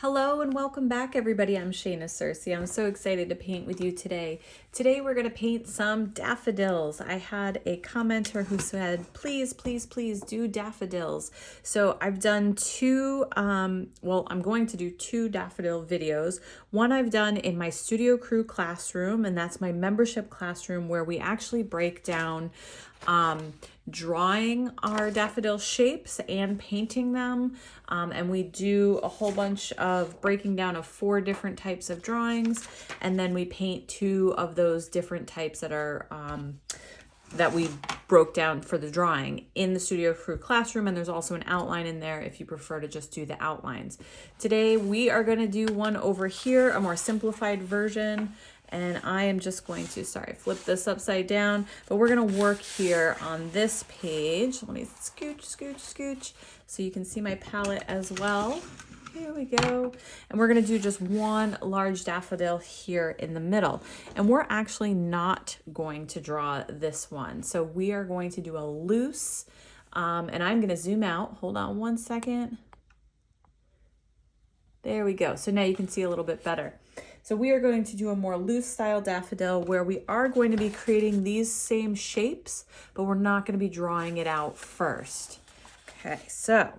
Hello and welcome back everybody. I'm Shayna Cersei. I'm so excited to paint with you today. Today we're going to paint some daffodils. I had a commenter who said, please do daffodils. So I've done I'm going to do two daffodil videos. One I've done in my Studio Crew classroom, and that's my membership classroom where we actually break down drawing our daffodil shapes and painting them. And we do a whole bunch of breaking down of 4 different types of drawings. And then we paint 2 of those different types that are, that we broke down for the drawing in the Studio Crew classroom. And there's also an outline in there if you prefer to just do the outlines. Today we are going to do one over here, a more simplified version. And I am just going to, flip this upside down, but we're gonna work here on this page. Let me scooch, so you can see my palette as well. Here we go. And we're gonna do just one large daffodil here in the middle. And we're actually not going to draw this one. So we are going to do a loose, and I'm gonna zoom out. Hold on one second. There we go. So now you can see a little bit better. So we are going to do a more loose style daffodil where we are going to be creating these same shapes, but we're not going to be drawing it out first. Okay, so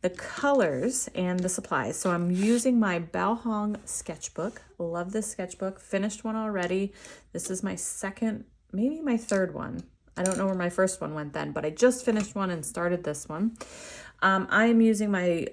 the colors and the supplies. So I'm using my Bao Hong sketchbook. Love this sketchbook. Finished one already. This is my second, maybe my third one. I don't know where my first one went then, but I just finished one and started this one. I am using my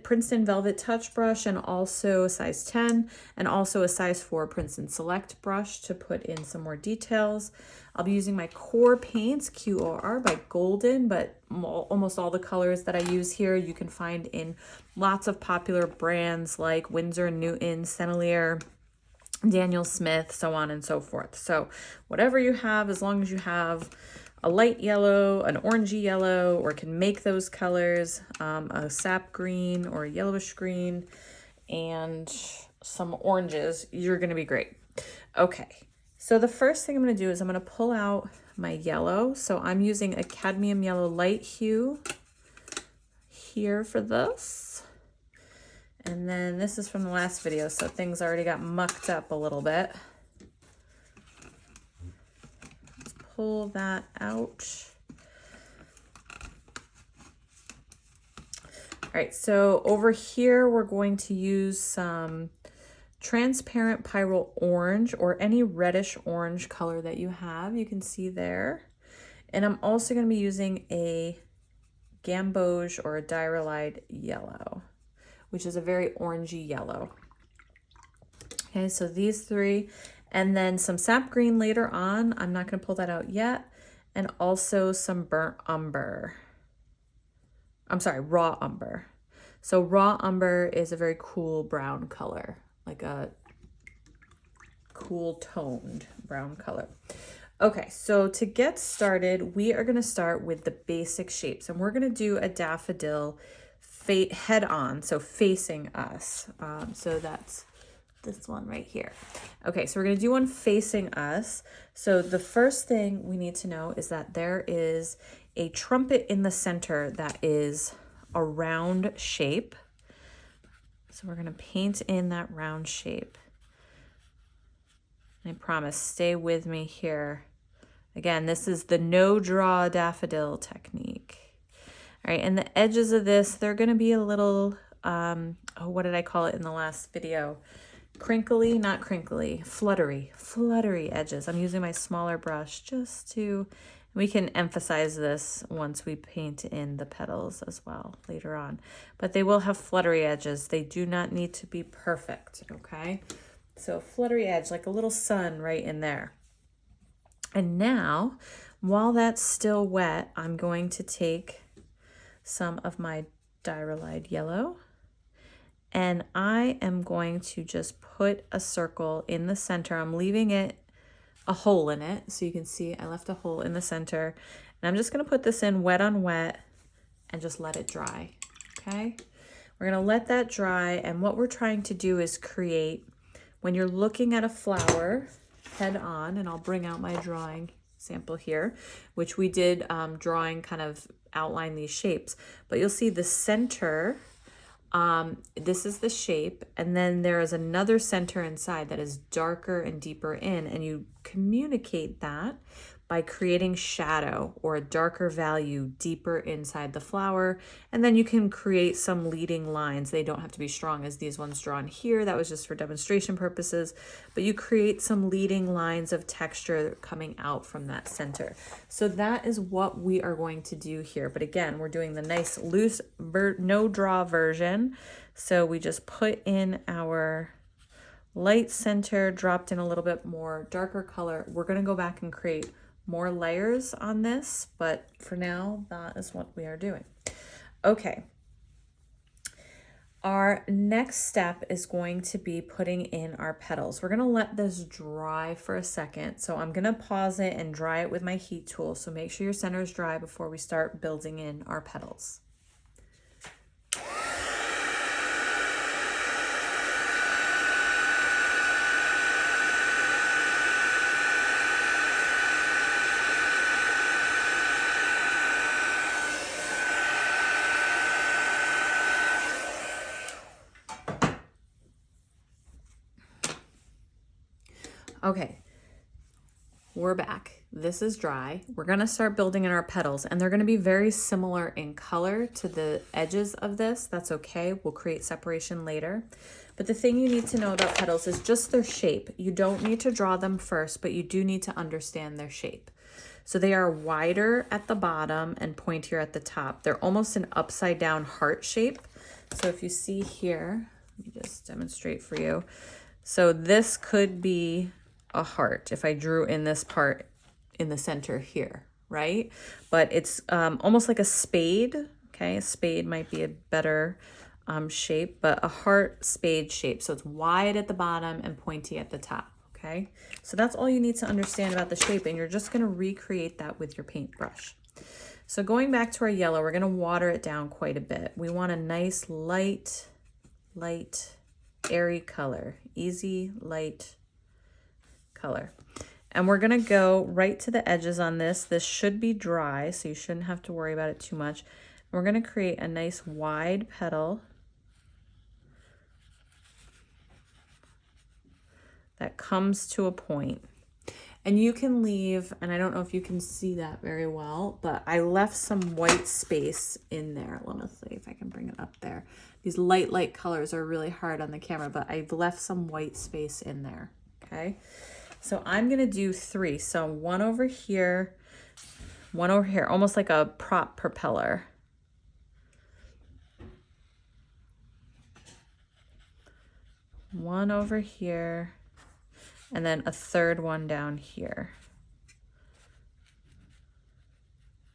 Princeton Velvet Touch brush and also a size 10 and also a size 4 Princeton Select brush to put in some more details. I'll be using my Core Paints, QOR by Golden, but almost all the colors that I use here you can find in lots of popular brands like Winsor & Newton, Sennelier, Daniel Smith, so on and so forth. So whatever you have, as long as you have a light yellow, an orangey yellow, or can make those colors, a sap green or a yellowish green, and some oranges, you're gonna be great. Okay, so the first thing I'm gonna do is I'm gonna pull out my yellow. So I'm using a cadmium yellow light hue here for this. And then this is from the last video, so things already got mucked up a little bit. Pull that out. All right, so over here, we're going to use some transparent Pyrrol orange or any reddish orange color that you have. You can see there. And I'm also going to be using a gamboge or a Diarylide Yellow, which is a very orangey yellow. Okay, so these 3. And then some sap green later on. I'm not going to pull that out yet. And also some burnt umber. I'm sorry, raw umber. So raw umber is a very cool brown color, like a cool toned brown color. Okay, so to get started, we are going to start with the basic shapes. And we're going to do a daffodil head on, so facing us. So that's this one right here. Okay, so we're going to do one facing us. So the first thing we need to know is that there is a trumpet in the center that is a round shape. So we're going to paint in that round shape. I promise, stay with me here. Again, this is the no draw daffodil technique. All right, and the edges of this, they're going to be a little, what did I call it in the last video? Crinkly, not crinkly, fluttery edges. I'm using my smaller brush just to, we can emphasize this once we paint in the petals as well later on. But they will have fluttery edges. They do not need to be perfect, okay? So fluttery edge, like a little sun right in there. And now, while that's still wet, I'm going to take some of my Diarylide Yellow, and I am going to just put a circle in the center. I'm leaving it a hole in it, so you can see I left a hole in the center. And I'm just going to put this in wet on wet and just let it dry, okay? We're going to let that dry, and what we're trying to do is create, when you're looking at a flower head on, and I'll bring out my drawing sample here, which we did drawing kind of outline these shapes, but you'll see the center This is the shape, and then there is another center inside that is darker and deeper in, and you communicate that by creating shadow or a darker value deeper inside the flower. And then you can create some leading lines. They don't have to be strong as these ones drawn here. That was just for demonstration purposes, but you create some leading lines of texture coming out from that center. So that is what we are going to do here. But again, we're doing the nice loose no draw version. So we just put in our light center, dropped in a little bit more darker color. We're going to go back and create more layers on this, but for now, that is what we are doing. Okay. Our next step is going to be putting in our petals. We're going to let this dry for a second. So I'm going to pause it and dry it with my heat tool. So make sure your center is dry before we start building in our petals. Okay, we're back. This is dry. We're going to start building in our petals, and they're going to be very similar in color to the edges of this. That's okay. We'll create separation later. But the thing you need to know about petals is just their shape. You don't need to draw them first, but you do need to understand their shape. So they are wider at the bottom and pointier at the top. They're almost an upside down heart shape. So if you see here, let me just demonstrate for you. So this could be a heart if I drew in this part in the center here, right? But it's almost like a spade. Okay, a spade might be a better shape, but a heart spade shape. So it's wide at the bottom and pointy at the top. Okay, so that's all you need to understand about the shape, and you're just going to recreate that with your paintbrush. So going back to our yellow, we're going to water it down quite a bit. We want a nice light, airy color, easy, light color. And we're gonna go right to the edges on this. This should be dry, so you shouldn't have to worry about it too much. We're gonna create a nice wide petal that comes to a point. And you can leave, and I don't know if you can see that very well, but I left some white space in there. Let me see if I can bring it up there. These light colors are really hard on the camera, but I've left some white space in there, okay? So I'm gonna do 3. So one over here, almost like a prop propeller. One over here, and then a third one down here.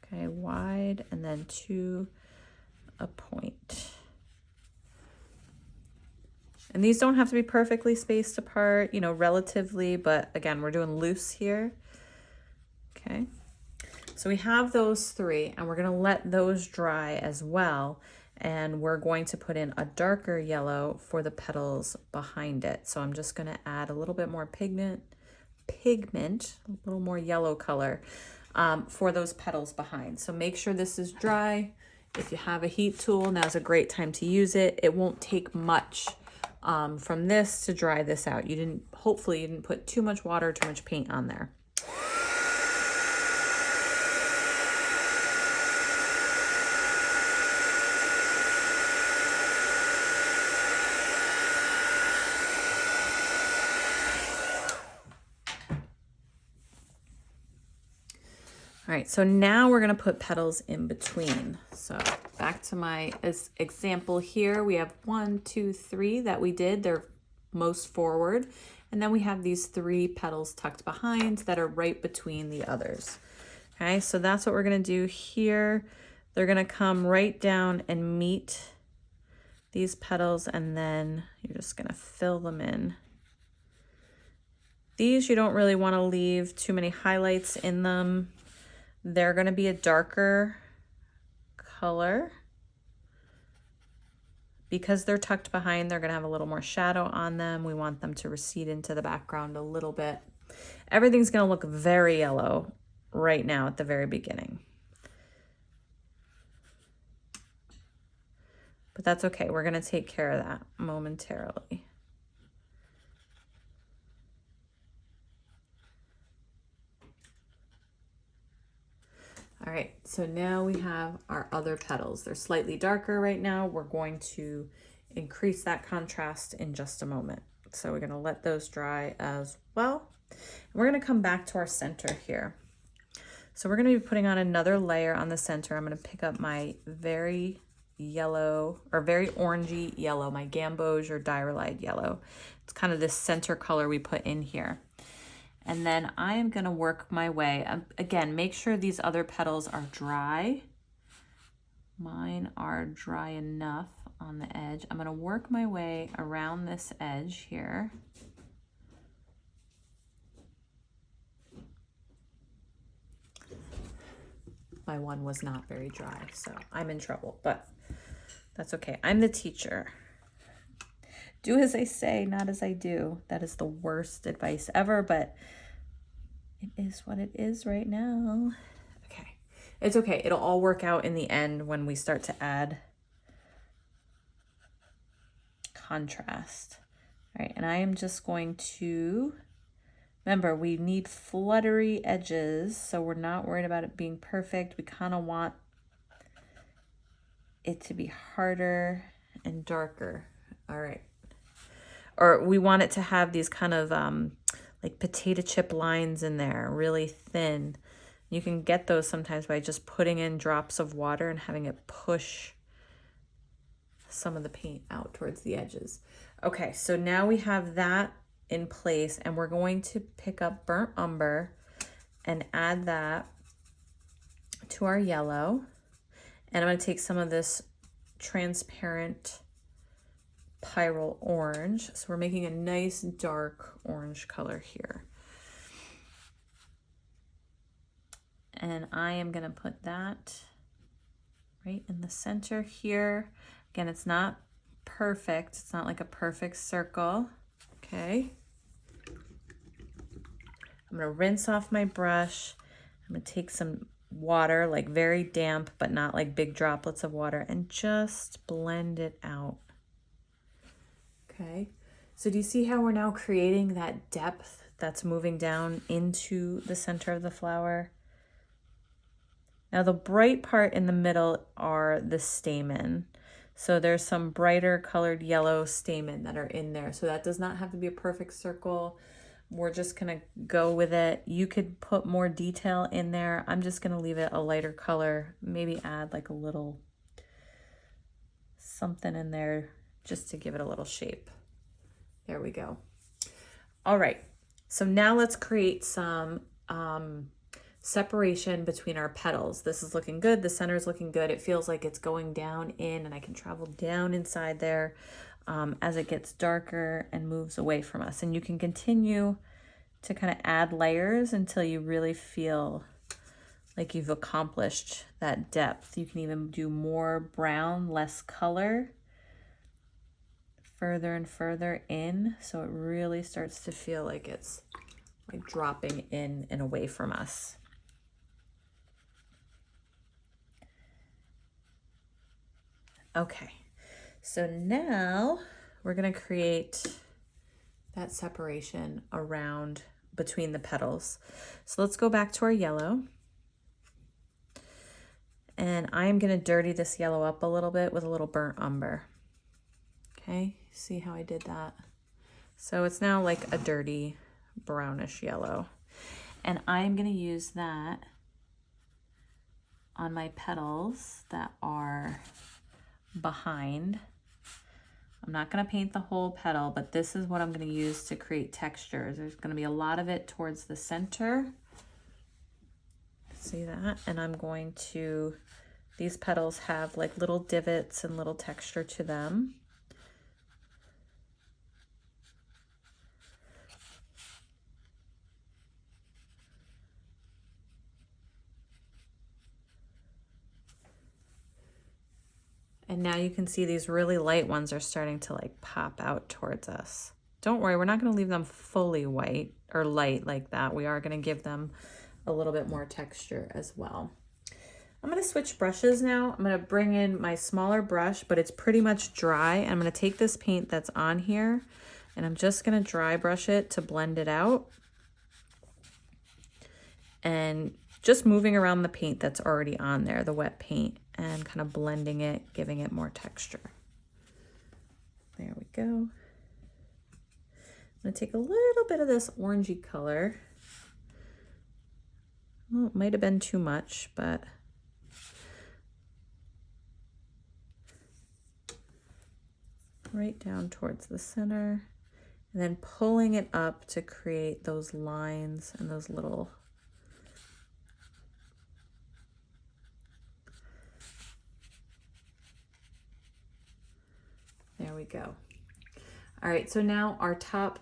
Okay, wide, and then to a point. And these don't have to be perfectly spaced apart, you know, relatively, but again, we're doing loose here. Okay, so we have those 3, and we're gonna let those dry as well. And we're going to put in a darker yellow for the petals behind it. So I'm just gonna add a little bit more pigment, a little more yellow color for those petals behind. So make sure this is dry. If you have a heat tool, now's a great time to use it. It won't take much from this to dry this out. Hopefully you didn't put too much water, too much paint on there. All right, so now we're gonna put petals in between. So back to my example here, we have 1, 2, 3 that we did. They're most forward. And then we have these 3 petals tucked behind that are right between the others. Okay, so that's what we're gonna do here. They're gonna come right down and meet these petals, and then you're just gonna fill them in. These you don't really wanna leave too many highlights in them. They're going to be a darker color. Because they're tucked behind, they're going to have a little more shadow on them. We want them to recede into the background a little bit. Everything's going to look very yellow right now at the very beginning. but that's okay. We're gonna take care of that momentarily. All right, so now we have our other petals. They're slightly darker right now. We're going to increase that contrast in just a moment. So we're gonna let those dry as well. We're gonna come back to our center here. So we're gonna be putting on another layer on the center. I'm gonna pick up my very yellow, or very orangey yellow, my Gamboge or Diarylide Yellow. It's kind of this center color we put in here. And then I am gonna work my way, again, make sure these other petals are dry. Mine are dry enough on the edge. I'm gonna work my way around this edge here. My one was not very dry, so I'm in trouble, but that's okay. I'm the teacher. Do as I say, not as I do. That is the worst advice ever, but it is what it is right now. Okay, it's okay. It'll all work out in the end when we start to add contrast. All right, and I am just going to, remember, we need fluttery edges, so we're not worried about it being perfect. We kind of want it to be harder and darker. All right. Or we want it to have these kind of like potato chip lines in there, really thin. You can get those sometimes by just putting in drops of water and having it push some of the paint out towards the edges. Okay, so now we have that in place, and we're going to pick up burnt umber and add that to our yellow. And I'm going to take some of this transparent Pyrrol orange. So we're making a nice dark orange color here. And I am going to put that right in the center here. Again, it's not perfect. It's not like a perfect circle. Okay. I'm going to rinse off my brush. I'm going to take some water, like very damp, but not like big droplets of water, and just blend it out. Okay, so do you see how we're now creating that depth that's moving down into the center of the flower? Now the bright part in the middle are the stamen. So there's some brighter colored yellow stamen that are in there. So that does not have to be a perfect circle. We're just gonna go with it. You could put more detail in there. I'm just gonna leave it a lighter color, maybe add like a little something in there just to give it a little shape. There we go. All right, so now let's create some separation between our petals. This is looking good. The center is looking good. It feels like it's going down in, and I can travel down inside there as it gets darker and moves away from us. And you can continue to kind of add layers until you really feel like you've accomplished that depth. You can even do more brown, less color, further and further in, so it really starts to feel like it's like dropping in and away from us. Okay, so now we're gonna create that separation around between the petals. So let's go back to our yellow. And I'm gonna dirty this yellow up a little bit with a little burnt umber. Okay, see how I did that? So it's now like a dirty brownish yellow. And I'm gonna use that on my petals that are behind. I'm not gonna paint the whole petal, but this is what I'm gonna use to create textures. There's gonna be a lot of it towards the center. See that? And I'm going to, these petals have like little divots and little texture to them. And now you can see these really light ones are starting to like pop out towards us. Don't worry, we're not going to leave them fully white or light like that. We are going to give them a little bit more texture as well. I'm gonna switch brushes now. I'm gonna bring in my smaller brush, but it's pretty much dry. I'm gonna take this paint that's on here and I'm just gonna dry brush it to blend it out. And just moving around the paint that's already on there, the wet paint, and kind of blending it, giving it more texture. There we go. I'm gonna take a little bit of this orangey color. Well, it might have been too much, but right down towards the center, and then pulling it up to create those lines and those little there we go. All right, so now our top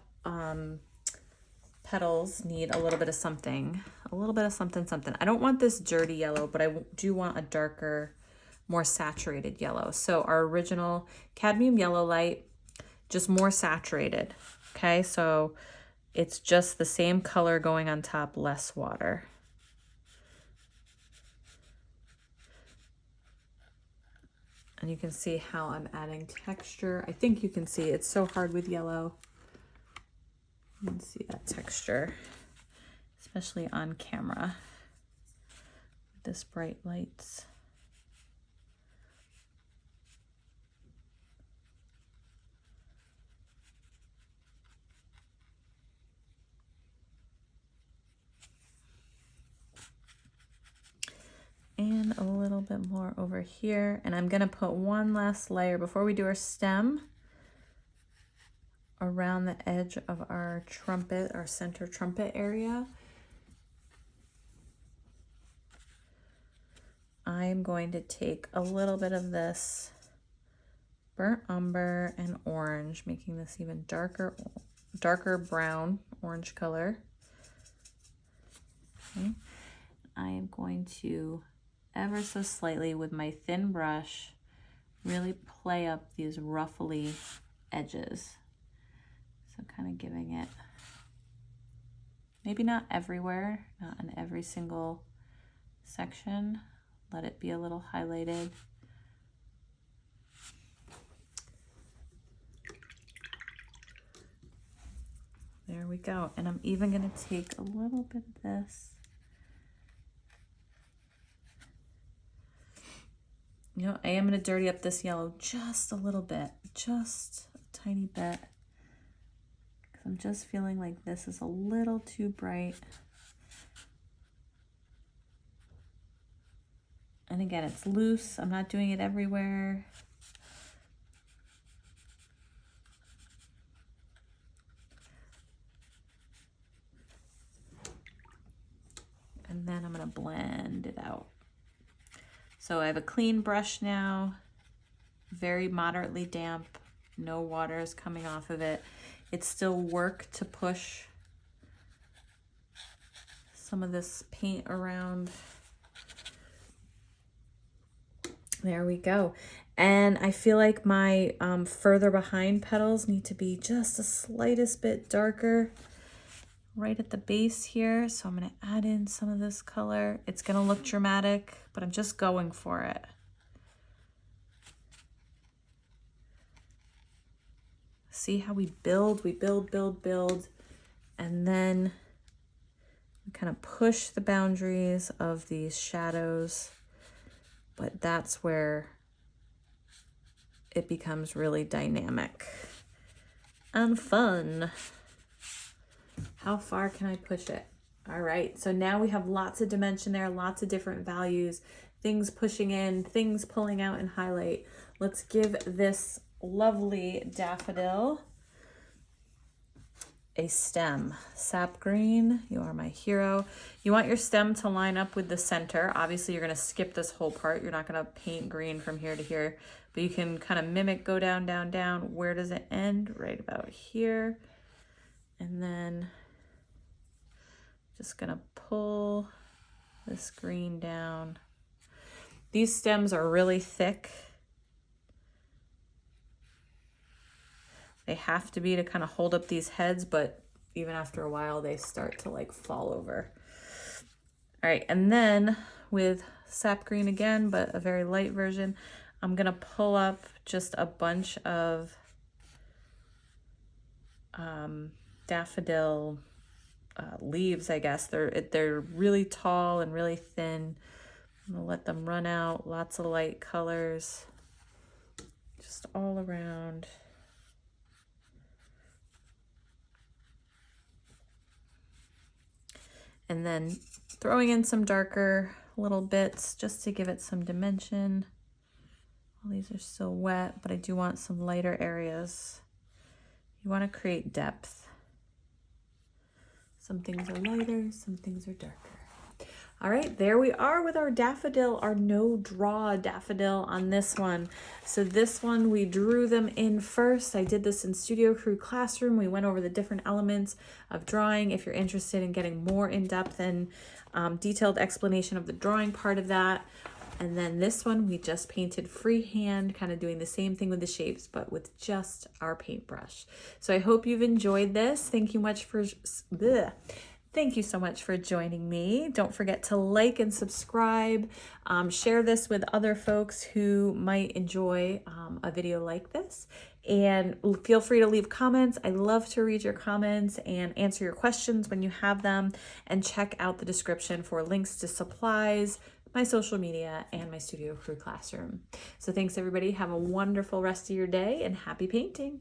petals need a little bit of something, something. I don't want this dirty yellow, but I do want a darker, more saturated yellow. So our original cadmium yellow light, just more saturated. Okay, so it's just the same color going on top, less water. And you can see how I'm adding texture. I think you can see it's so hard with yellow. You can see that texture, especially on camera with this bright lights. And a little bit more over here. And I'm gonna put one last layer before we do our stem around the edge of our trumpet, our center trumpet area. I'm going to take a little bit of this burnt umber and orange, making this even darker brown orange color. Okay. I am going to ever so slightly with my thin brush really play up these ruffly edges. So kind of giving it, maybe not everywhere, not in every single section. Let it be a little highlighted. There we go. And I'm even going to take a little bit of this. You know, I am going to dirty up this yellow just a little bit, just a tiny bit. Because I'm just feeling like this is a little too bright. And again, it's loose. I'm not doing it everywhere. And then I'm going to blend it out. So I have a clean brush now, very moderately damp, no water is coming off of it. It's still work to push some of this paint around. There we go. And I feel like my further behind petals need to be just the slightest bit darker right at the base here. So I'm going to add in some of this color. It's going to look dramatic, but I'm just going for it. See how we build, and then we kind of push the boundaries of these shadows, but that's where it becomes really dynamic and fun. How far can I push it? All right, so now we have lots of dimension there, lots of different values, things pushing in, things pulling out in highlight. Let's give this lovely daffodil a stem. Sap green, you are my hero. You want your stem to line up with the center. Obviously, you're going to skip this whole part. You're not going to paint green from here to here, but you can kind of mimic, go down, down, down. Where does it end? Right about here. And then just going to pull this green down. These stems are really thick. They have to be to kind of hold up these heads, but even after a while, they start to like fall over. All right, and then with sap green again, but a very light version. I'm gonna pull up just a bunch of daffodil leaves, I guess. They're really tall and really thin. I'm gonna let them run out, lots of light colors, just all around. And then throwing in some darker little bits just to give it some dimension. All these are still wet, but I do want some lighter areas. You want to create depth. Some things are lighter, some things are darker. All right, there we are with our daffodil, our no draw daffodil on this one. So this one, we drew them in first. I did this in Studio Crew Classroom. We went over the different elements of drawing. If you're interested in getting more in-depth and detailed explanation of the drawing part of that. And then this one, we just painted freehand, kind of doing the same thing with the shapes, but with just our paintbrush. So I hope you've enjoyed this. Thank you much for... Thank you so much for joining me. Don't forget to like and subscribe. Share this with other folks who might enjoy a video like this. And feel free to leave comments. I love to read your comments and answer your questions when you have them. And check out the description for links to supplies, my social media, and my Studio Crew Classroom. So thanks everybody. Have a wonderful rest of your day and happy painting.